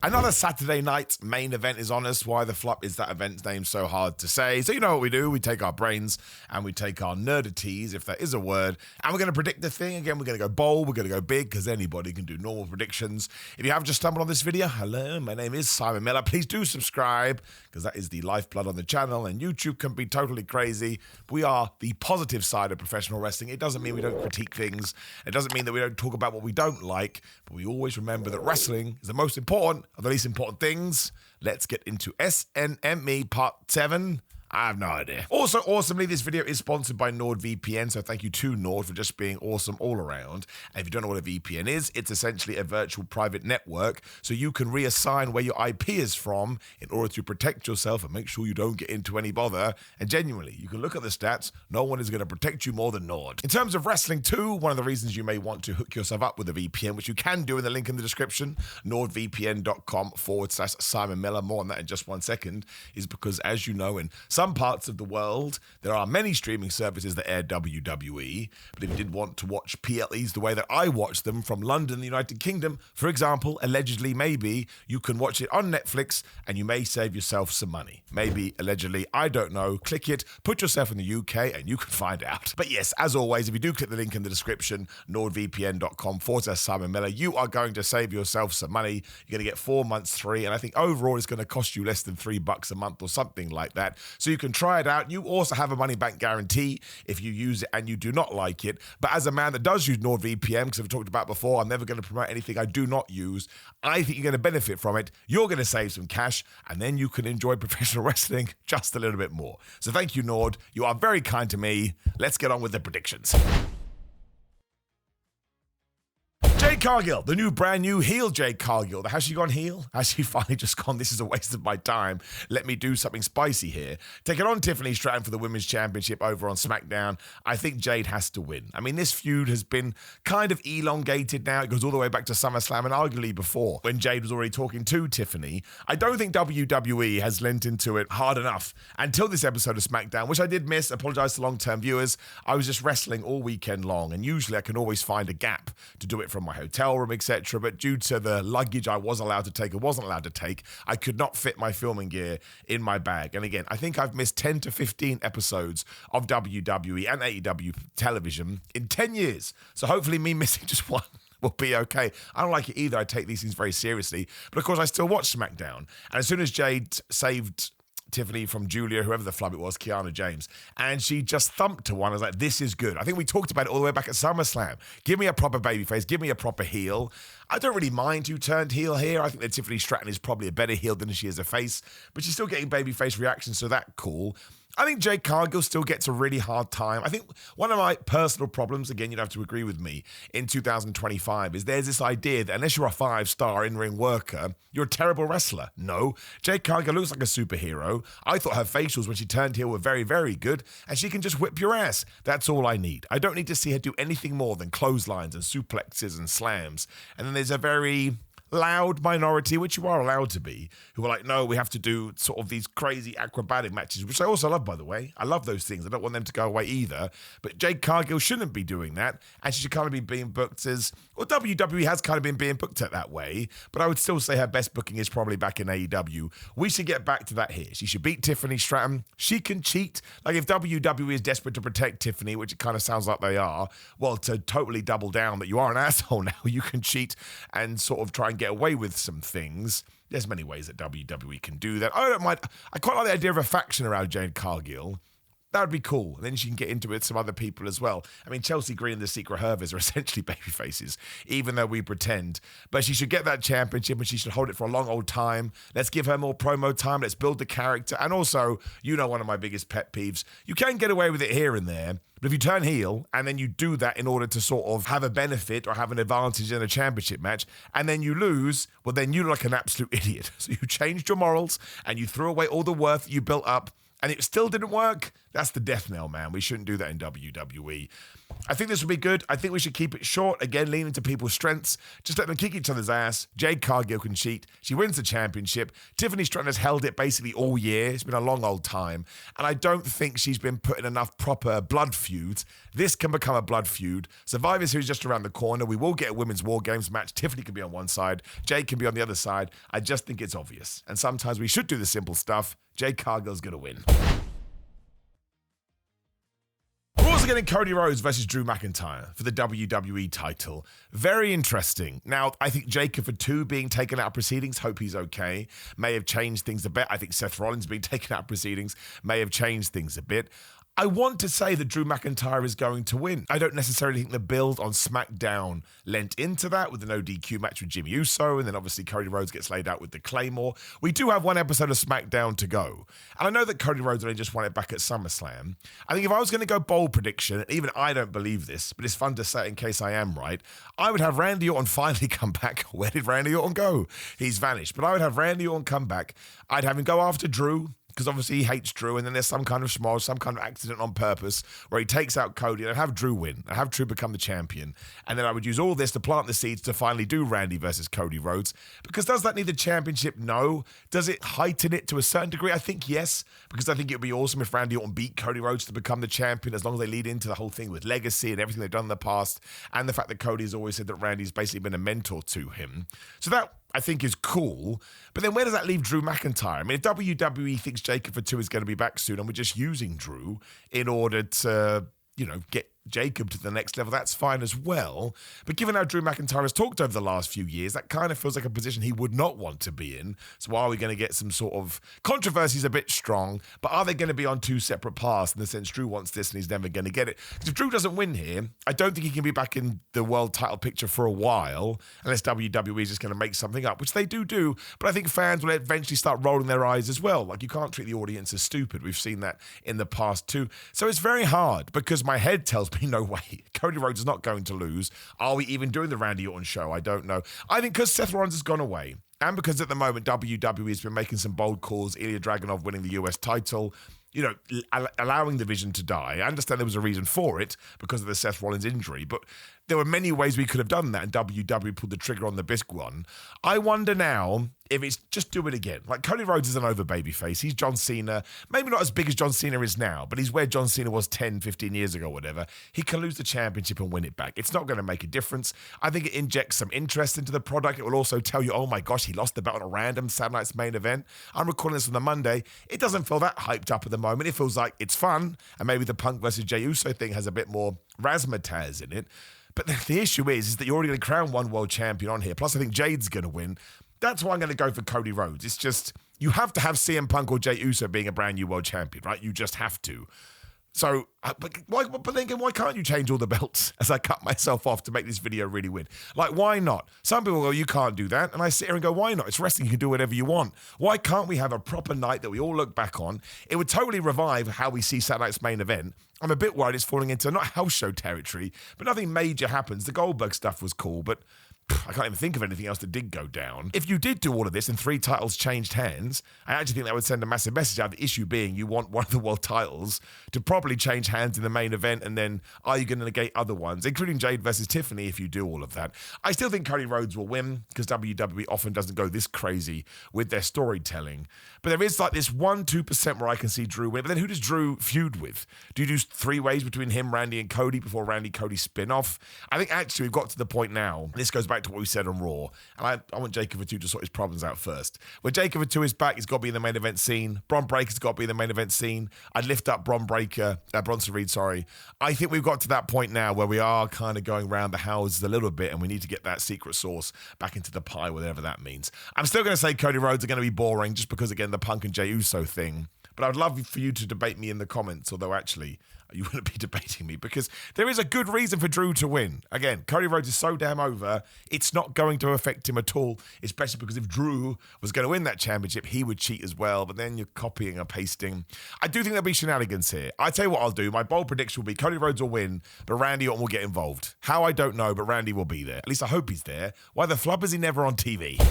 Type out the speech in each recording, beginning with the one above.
Another Saturday night main event is on us. Why the flop is that event's name so hard to say? So you know what we do. We take our brains and we take our nerdities, if that is a word, and we're going to predict the thing. Again, we're going to go bold, we're going to go big, because anybody can do normal predictions. If you have just stumbled on this video, hello, my name is Simon Miller. Please do subscribe, because that is the lifeblood on the channel, and YouTube can be totally crazy. We are the positive side of professional wrestling. It doesn't mean we don't critique things. It doesn't mean that we don't talk about what we don't like, but we always remember that wrestling is the most important of the least important things. Let's get into SNME Part 7. I have no idea. Also, awesomely, this video is sponsored by NordVPN, so thank you to Nord for just being awesome all around. And if you don't know what a VPN is, it's essentially a virtual private network, so you can reassign where your IP is from in order to protect yourself and make sure you don't get into any bother. And genuinely, you can look at the stats, no one is going to protect you more than Nord. In terms of wrestling too, one of the reasons you may want to hook yourself up with a VPN, which you can do in the link in the description, nordvpn.com/Simon Miller, more on that in just 1 second, is because, as you know, in some parts of the world, there are many streaming services that air WWE, but if you did want to watch PLEs the way that I watch them from London, the United Kingdom, for example, allegedly, maybe, you can watch it on Netflix and you may save yourself some money. Maybe, allegedly, I don't know. Click it, put yourself in the UK, and you can find out. But yes, as always, if you do click the link in the description, nordvpn.com/Simon Miller, you are going to save yourself some money. You're going to get 4 months free, and I think overall it's going to cost you less than $3 a month or something like that. So you can try it out. You also have a money-back guarantee if you use it and you do not like it. But as a man that does use NordVPN, because I've talked about before, I'm never going to promote anything I do not use, I think you're going to benefit from it. You're going to save some cash, and then you can enjoy professional wrestling just a little bit more. So thank you, Nord. You are very kind to me. Let's get on with the predictions. Jade Cargill, the new brand new heel Jade Cargill. Has she gone heel? Has she finally just gone, this is a waste of my time, let me do something spicy here? Taking on Tiffany Stratton for the Women's Championship over on SmackDown. I think Jade has to win. I mean, this feud has been kind of elongated now. It goes all the way back to SummerSlam and arguably before, when Jade was already talking to Tiffany. I don't think WWE has lent into it hard enough until this episode of SmackDown, which I did miss. Apologize to long-term viewers. I was just wrestling all weekend long, and usually I can always find a gap to do it from my hotel room, etc. But due to the luggage I was allowed to take or wasn't allowed to take, I could not fit my filming gear in my bag. And again, I think I've missed 10 to 15 episodes of WWE and AEW television in 10 years. So hopefully me missing just one will be okay. I don't like it either. I take these things very seriously. But of course, I still watch SmackDown. And as soon as Jade saved Tiffany from Julia, whoever the flub it was, Kiana James, and she just thumped to one. I was like, this is good. I think we talked about it all the way back at SummerSlam. Give me a proper babyface. Give me a proper heel. I don't really mind who turned heel here. I think that Tiffany Stratton is probably a better heel than she is a face, but she's still getting babyface reactions, so that's cool. I think Jade Cargill still gets a really hard time. I think one of my personal problems, again, you'd have to agree with me, in 2025 is there's this idea that unless you're a 5-star in-ring worker, you're a terrible wrestler. No, Jade Cargill looks like a superhero. I thought her facials when she turned heel were very, very good, and she can just whip your ass. That's all I need. I don't need to see her do anything more than clotheslines and suplexes and slams. And then there's a very loud minority, which you are allowed to be, who are like, no, we have to do sort of these crazy acrobatic matches, which I also love, by the way. I love those things. I don't want them to go away either. But Jade Cargill shouldn't be doing that, and she should kind of be being booked as, well, WWE has kind of been being booked at that way, but I would still say her best booking is probably back in AEW. We should get back to that here. She should beat Tiffany Stratton. She can cheat. Like, if WWE is desperate to protect Tiffany, which it kind of sounds like they are, well, to totally double down that you are an asshole now, you can cheat and sort of try and get away with some things. There's many ways that WWE can do that. I don't mind. I quite like the idea of a faction around Jade Cargill. That would be cool. And then she can get into it with some other people as well. I mean, Chelsea Green and the Secret Hervers are essentially baby faces, even though we pretend. But she should get that championship and she should hold it for a long old time. Let's give her more promo time. Let's build the character. And also, you know, one of my biggest pet peeves, you can get away with it here and there. But if you turn heel and then you do that in order to sort of have a benefit or have an advantage in a championship match, and then you lose, well, then you look like an absolute idiot. So you changed your morals and you threw away all the worth you built up, and it still didn't work, That's the death knell, man. We shouldn't do that in WWE. I think this will be good. I think we should keep it short. Again, lean into people's strengths. Just let them kick each other's ass. Jade Cargill can cheat. She wins the championship. Tiffany Stratton has held it basically all year. It's been a long old time. And I don't think she's been put in enough proper blood feuds. This can become a blood feud. Survivor Series just around the corner. We will get a women's War Games match. Tiffany can be on one side. Jade can be on the other side. I just think it's obvious. And sometimes we should do the simple stuff. Jade Cargill's going to win. We're also getting Cody Rhodes versus Drew McIntyre for the WWE title. Very interesting. Now, I think Jacob for 2 being taken out of proceedings, hope he's okay, may have changed things a bit. I think Seth Rollins being taken out of proceedings may have changed things a bit. I want to say that Drew McIntyre is going to win. I don't necessarily think the build on SmackDown lent into that with the no DQ match with Jimmy Uso, and then obviously Cody Rhodes gets laid out with the Claymore. We do have one episode of SmackDown to go. And I know that Cody Rhodes only just won it back at SummerSlam. I think if I was going to go bold prediction, and even I don't believe this, but it's fun to say in case I am right, I would have Randy Orton finally come back. Where did Randy Orton go? He's vanished. But I would have Randy Orton come back. I'd have him go after Drew, because obviously he hates Drew, and then there's some kind of schmoz, some kind of accident on purpose where he takes out Cody, and I'd have Drew win. I'd have Drew become the champion. And then I would use all this to plant the seeds to finally do Randy versus Cody Rhodes. Because does that need the championship? No. Does it heighten it to a certain degree? I think yes, because I think it would be awesome if Randy Orton beat Cody Rhodes to become the champion, as long as they lead into the whole thing with legacy and everything they've done in the past, and the fact that Cody's always said that Randy's basically been a mentor to him. So that, I think, is cool. But then where does that leave Drew McIntyre? I mean, if WWE thinks Jacob for 2 is going to be back soon and we're just using Drew in order to, get Jacob to the next level, that's fine as well. But given how Drew McIntyre has talked over the last few years, that kind of feels like a position he would not want to be in. So are we going to get some sort of controversies a bit strong, but are they going to be on 2 separate paths in the sense Drew wants this and he's never going to get it? Because if Drew doesn't win here, I don't think he can be back in the world title picture for a while, unless WWE is just going to make something up, which they do. But I think fans will eventually start rolling their eyes as well. Like, you can't treat the audience as stupid. We've seen that in the past too. So it's very hard because my head tells me no way. Cody Rhodes is not going to lose. Are we even doing the Randy Orton show? I don't know. I think because Seth Rollins has gone away, and because at the moment WWE has been making some bold calls, Ilya Dragunov winning the US title, allowing the Vision to die. I understand there was a reason for it because of the Seth Rollins injury, but there were many ways we could have done that, and WWE pulled the trigger on the big one. I wonder now if it's just do it again. Like, Cody Rhodes is an over babyface. He's John Cena. Maybe not as big as John Cena is now, but he's where John Cena was 10, 15 years ago, whatever. He can lose the championship and win it back. It's not going to make a difference. I think it injects some interest into the product. It will also tell you, oh my gosh, he lost the belt on a random Saturday Night's Main Event. I'm recording this on the Monday. It doesn't feel that hyped up at the moment. It feels like it's fun, and maybe the Punk versus JEY USO thing has a bit more razzmatazz in it. But the issue is that you're already going to crown one world champion on here. Plus, I think Jade's going to win. That's why I'm going to go for Cody Rhodes. It's just, you have to have CM Punk or JEY USO being a brand new world champion, right? You just have to. So, but then again, why can't you change all the belts as I cut myself off to make this video really win? Like, why not? Some people go, you can't do that. And I sit here and go, why not? It's wrestling. You can do whatever you want. Why can't we have a proper night that we all look back on? It would totally revive how we see Saturday Night's Main Event. I'm a bit worried it's falling into not house show territory, but nothing major happens. The Goldberg stuff was cool, but I can't even think of anything else that did go down. If you did do all of this and 3 titles changed hands, I actually think that would send a massive message out. The issue being you want one of the world titles to properly change hands in the main event, and then are you going to negate other ones, including Jade versus Tiffany if you do all of that? I still think Cody Rhodes will win because WWE often doesn't go this crazy with their storytelling. But there is like this 1-2% where I can see Drew win. But then who does Drew feud with? Do you do 3 ways between him, Randy, and Cody before Randy-Cody spin-off? I think actually we've got to the point now, this goes back to what we said on Raw, and I want Jacob for 2 to sort his problems out first. When Jacob for 2 is back, he's got to be in the main event scene. Bron Breakker's got to be in the main event scene. I'd lift up Bronson Reed, sorry. I think we've got to that point now where we are kind of going around the houses a little bit, and we need to get that secret sauce back into the pie, whatever that means. I'm still going to say Cody Rhodes are going to be boring just because, again, the Punk and JEY USO thing. But I would love for you to debate me in the comments, although actually you wouldn't be debating me because there is a good reason for Drew to win. Again, Cody Rhodes is so damn over, it's not going to affect him at all, especially because if Drew was going to win that championship, he would cheat as well, but then you're copying and pasting. I do think there'll be shenanigans here. I tell you what I'll do. My bold prediction will be Cody Rhodes will win, but Randy Orton will get involved. How, I don't know, but Randy will be there. At least I hope he's there. Why the flub is he never on TV?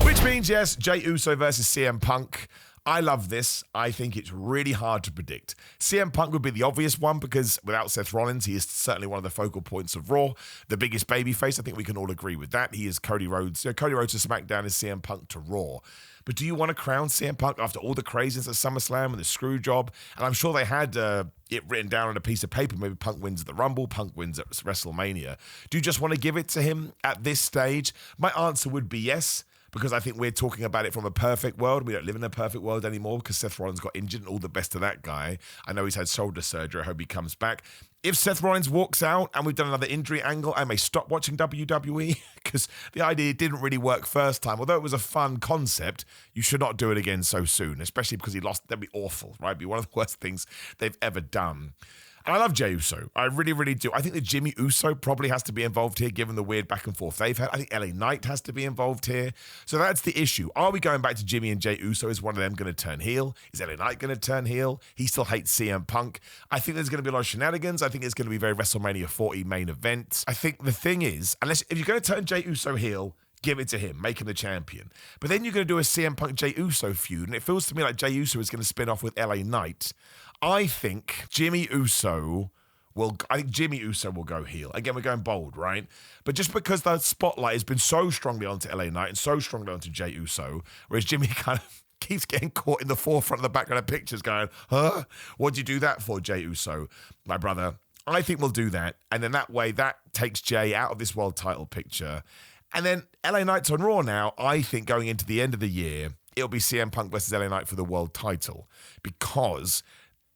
Which means, yes, JEY USO versus CM Punk. I love this. I think it's really hard to predict. CM Punk would be the obvious one because without Seth Rollins, he is certainly one of the focal points of Raw. The biggest babyface, I think we can all agree with that. He is Cody Rhodes. Cody Rhodes to SmackDown is CM Punk to Raw. But do you want to crown CM Punk after all the craziness at SummerSlam and the screw job? And I'm sure they had it written down on a piece of paper. Maybe Punk wins at the Rumble, Punk wins at WrestleMania. Do you just want to give it to him at this stage? My answer would be yes, because I think we're talking about it from a perfect world. We don't live in a perfect world anymore because Seth Rollins got injured, and all the best to that guy. I know he's had shoulder surgery. I hope he comes back. If Seth Rollins walks out and we've done another injury angle, I may stop watching WWE because the idea didn't really work first time. Although it was a fun concept, you should not do it again so soon, especially because he lost. That'd be awful, right? It'd be one of the worst things they've ever done. And I love Jey Uso. I really, really do. I think that Jimmy Uso probably has to be involved here, given the weird back and forth they've had. I think LA Knight has to be involved here. So that's the issue. Are we going back to Jimmy and Jey Uso? Is one of them going to turn heel? Is LA Knight going to turn heel? He still hates CM Punk. I think there's going to be a lot of shenanigans. I think it's going to be very WrestleMania 40 main event. I think the thing is, if you're going to turn Jey Uso heel, give it to him, make him the champion. But then you're going to do a CM Punk Jey Uso feud, and it feels to me like Jey Uso is going to spin off with LA Knight. I think Jimmy Uso will go heel. Again, we're going bold, right? But just because the spotlight has been so strongly onto LA Knight and so strongly onto Jey Uso, whereas Jimmy kind of keeps getting caught in the forefront of the background of pictures going, huh? What'd you do that for, Jey Uso? My brother. I think we'll do that. And then that way, that takes Jey out of this world title picture. And then LA Knight's on Raw now. I think going into the end of the year, it'll be CM Punk versus LA Knight for the world title because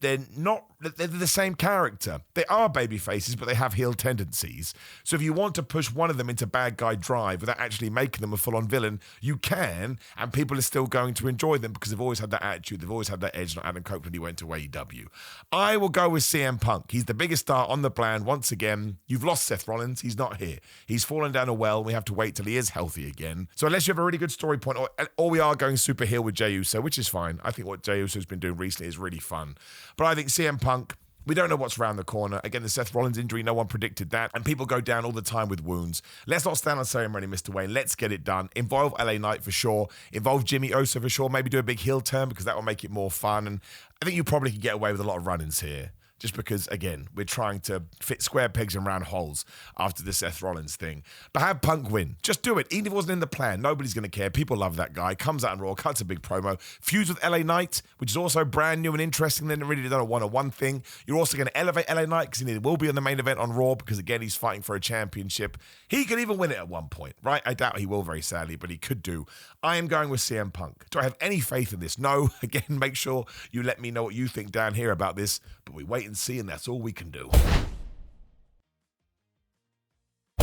they're the same character. They are baby faces, but they have heel tendencies. So if you want to push one of them into bad guy drive without actually making them a full-on villain, you can, and people are still going to enjoy them because they've always had that attitude. They've always had that edge, not Adam Copeland. He went to AEW. I will go with CM Punk. He's the biggest star on the brand. Once again, you've lost Seth Rollins. He's not here. He's fallen down a well. We have to wait till he is healthy again. So unless you have a really good story point, or we are going super heel with Jey Uso, which is fine. I think what Jey Uso's been doing recently is really fun. But I think CM Punk, we don't know what's around the corner. Again, the Seth Rollins injury, no one predicted that. And people go down all the time with wounds. Let's not stand on ceremony, Mr. Wayne. Let's get it done. Involve LA Knight for sure. Involve Jimmy Uso for sure. Maybe do a big heel turn because that will make it more fun. And I think you probably could get away with a lot of run-ins here. Just because, again, we're trying to fit square pegs in round holes after the Seth Rollins thing. But have Punk win. Just do it. Even if it wasn't in the plan, nobody's going to care. People love that guy. Comes out on Raw, cuts a big promo. Feuds with LA Knight, which is also brand new and interesting. Then really done a one-on-one thing. You're also going to elevate LA Knight because he will be on the main event on Raw because, again, he's fighting for a championship. He could even win it at one point, right? I doubt he will very sadly, but he could do. I am going with CM Punk. Do I have any faith in this? No. Again, make sure you let me know what you think down here about this. But we wait and see, and that's all we can do.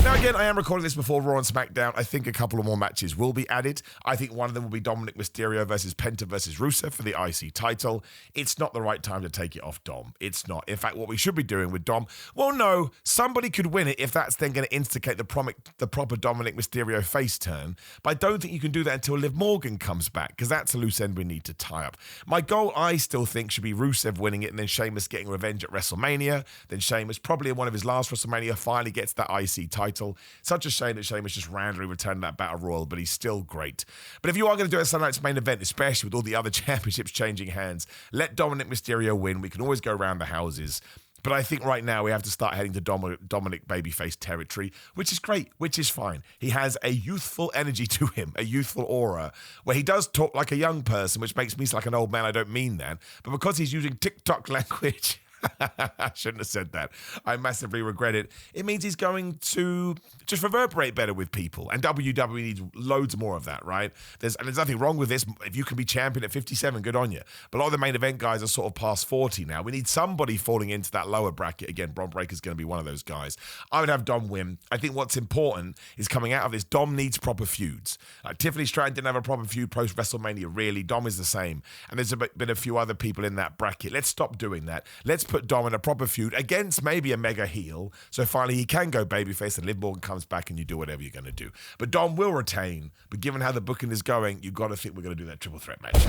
Now, again, I am recording this before Raw and SmackDown. I think a couple of more matches will be added. I think one of them will be Dominic Mysterio versus Penta versus Rusev for the IC title. It's not the right time to take it off Dom. It's not. In fact, what we should be doing with Dom, well, no, somebody could win it if that's then going to instigate the proper Dominic Mysterio face turn. But I don't think you can do that until Liv Morgan comes back because that's a loose end we need to tie up. My goal, I still think, should be Rusev winning it and then Sheamus getting revenge at WrestleMania. Then Sheamus, probably in one of his last WrestleMania, finally gets that IC title. Such a shame that Sheamus just randomly returned that Battle Royal, but he's still great. But if you are going to do it at Sunday night's main event, especially with all the other championships changing hands, let Dominic Mysterio win. We can always go around the houses. But I think right now we have to start heading to Dominic babyface territory, which is great, which is fine. He has a youthful energy to him, a youthful aura, where he does talk like a young person, which makes me sound like an old man. I don't mean that. But because he's using TikTok language... I shouldn't have said that. I massively regret it. It means he's going to just reverberate better with people. And WWE needs loads more of that, right? There's nothing wrong with this. If you can be champion at 57, good on you. But a lot of the main event guys are sort of past 40 now. We need somebody falling into that lower bracket. Again, Bron Breakker's going to be one of those guys. I would have Dom win. I think what's important is coming out of this, Dom needs proper feuds. Tiffany Stratton didn't have a proper feud post-WrestleMania, really. Dom is the same. And there's been a few other people in that bracket. Let's stop doing that. Let's put Dom in a proper feud against maybe a mega heel. So finally he can go babyface and Liv Morgan comes back and you do whatever you're going to do. But Dom will retain. But given how the booking is going, you've got to think we're going to do that triple threat match.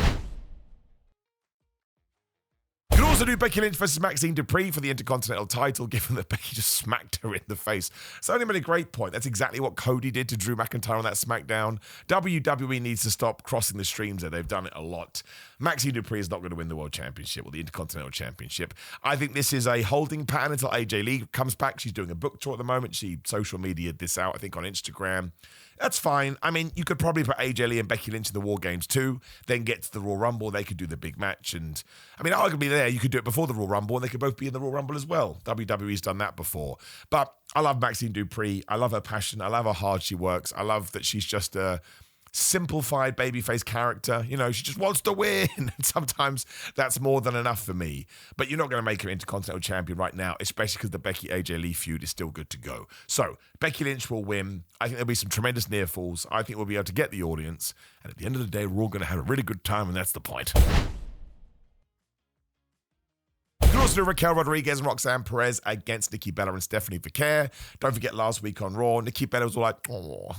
also do Becky Lynch versus Maxine Dupree for the Intercontinental title, given that Becky just smacked her in the face. Sonya made a great point. That's exactly what Cody did to Drew McIntyre on that SmackDown. WWE needs to stop crossing the streams there. They've done it a lot. Maxine Dupree is not going to win the World Championship or the Intercontinental Championship. I think this is a holding pattern until AJ Lee comes back. She's doing a book tour at the moment. She social media'd this out, I think, on Instagram. That's fine. I mean, you could probably put AJ Lee and Becky Lynch in the War Games too, then get to the Royal Rumble. They could do the big match. And, I mean, arguably there, you could do it before the Royal Rumble, and they could both be in the Royal Rumble as well. WWE's done that before. But I love Maxine Dupree. I love her passion. I love how hard she works. I love that she's just a simplified babyface character. You know, she just wants to win. And sometimes that's more than enough for me. But you're not going to make her Intercontinental Champion right now, especially because the Becky-AJ Lee feud is still good to go. So, Becky Lynch will win. I think there'll be some tremendous near falls. I think we'll be able to get the audience. And at the end of the day, we're all going to have a really good time, and that's the point. You can also do Raquel Rodriguez and Roxanne Perez against Nikki Bella and Stephanie Vicaire. Don't forget last week on Raw, Nikki Bella was all like, oh,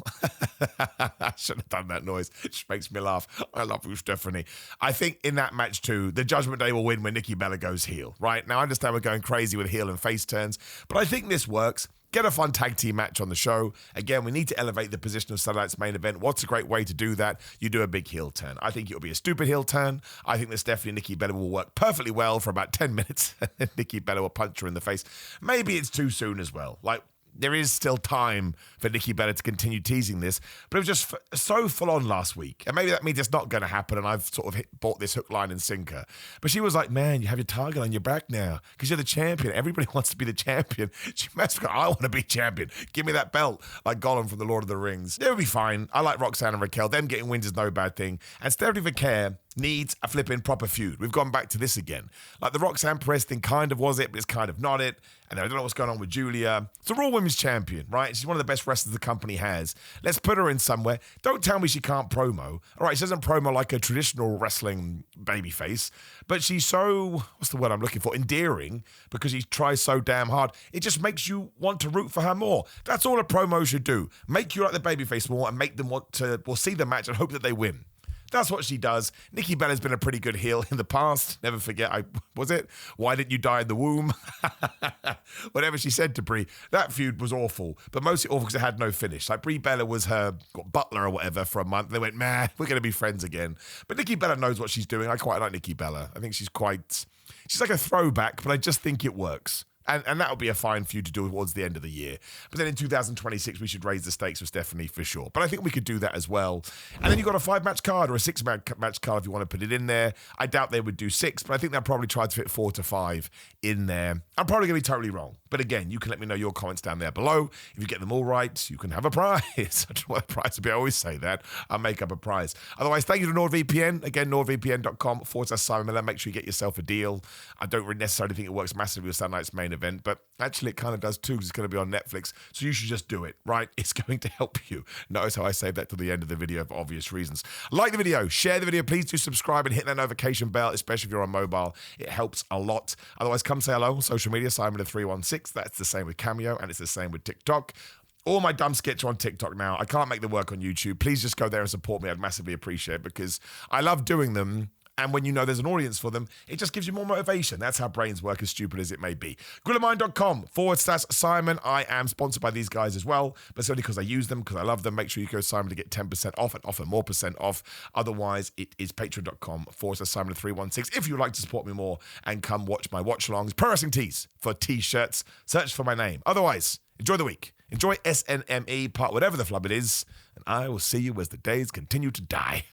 I shouldn't have done that noise. It just makes me laugh. I love you, Stephanie. I think in that match too, the Judgment Day will win when Nikki Bella goes heel, right? Now, I understand we're going crazy with heel and face turns, but I think this works. Get a fun tag team match on the show. Again, we need to elevate the position of Sunday Night's main event. What's a great way to do that? You do a big heel turn. I think it'll be a stupid heel turn. I think that Stephanie and Nikki Bella will work perfectly well for about 10 minutes. And then Nikki Bella will punch her in the face. Maybe it's too soon as well. Like, there is still time for Nikki Bella to continue teasing this, but it was just so full on last week. And maybe that means it's not going to happen, and I've sort of bought this hook, line, and sinker. But she was like, man, you have your target on your back now because you're the champion. Everybody wants to be the champion. She must go, I want to be champion. Give me that belt, like Gollum from The Lord of the Rings. It'll be fine. I like Roxanne and Raquel. Them getting wins is no bad thing. And Stephanie Vicaire needs a flipping proper feud. We've gone back to this again. Like the Roxanne Perez thing kind of was it, but it's kind of not it. And I don't know what's going on with Julia. It's a Raw Women's Champion, right? She's one of the best wrestlers the company has. Let's put her in somewhere. Don't tell me she can't promo. All right, she doesn't promo like a traditional wrestling babyface, but she's so, what's the word I'm looking for? Endearing, because she tries so damn hard. It just makes you want to root for her more. That's all a promo should do. Make you like the babyface more and make them want to, see the match and hope that they win. That's what she does. Nikki Bella's been a pretty good heel in the past. Never forget, why didn't you die in the womb? Whatever she said to Brie. That feud was awful, but mostly awful because it had no finish. Like Brie Bella was her butler or whatever for a month. They went, man, we're going to be friends again. But Nikki Bella knows what she's doing. I quite like Nikki Bella. I think she's like a throwback, but I just think it works. And that would be a fine feud to do towards the end of the year. But then in 2026, we should raise the stakes with Stephanie for sure. But I think we could do that as well. And then you've got a 5-match card or a 6-match card if you want to put it in there. I doubt they would do 6, but I think they'll probably try to fit 4 to 5 in there. I'm probably going to be totally wrong. But again, you can let me know your comments down there below. If you get them all right, you can have a prize. I don't know what the prize would be. I always say that. I'll make up a prize. Otherwise, thank you to NordVPN. Again, nordvpn.com/Simon Miller. Make sure you get yourself a deal. I don't really necessarily think it works massively with Sunday Night's main event, but actually it kind of does too because it's going to be on Netflix. So you should just do it, right? It's going to help you. Notice how I saved that to the end of the video for obvious reasons. Like the video, share the video. Please do subscribe and hit that notification bell, especially if you're on mobile. It helps a lot. Otherwise, come say hello on social media, Simon316. That's the same with Cameo, and it's the same with TikTok. All my dumb skits are on TikTok now. I can't make them work on YouTube. Please just go there and support me. I'd massively appreciate it because I love doing them. And when you know there's an audience for them, it just gives you more motivation. That's how brains work, as stupid as it may be. Grillermind.com/Simon. I am sponsored by these guys as well, but it's only because I use them, because I love them. Make sure you go Simon to get 10% off and offer more percent off. Otherwise, it is patreon.com/Simon316. If you'd like to support me more and come watch my watch-alongs, Pro Wrestling Tees for t-shirts. Search for my name. Otherwise, enjoy the week. Enjoy SNME, part whatever the flub it is. And I will see you as the days continue to die.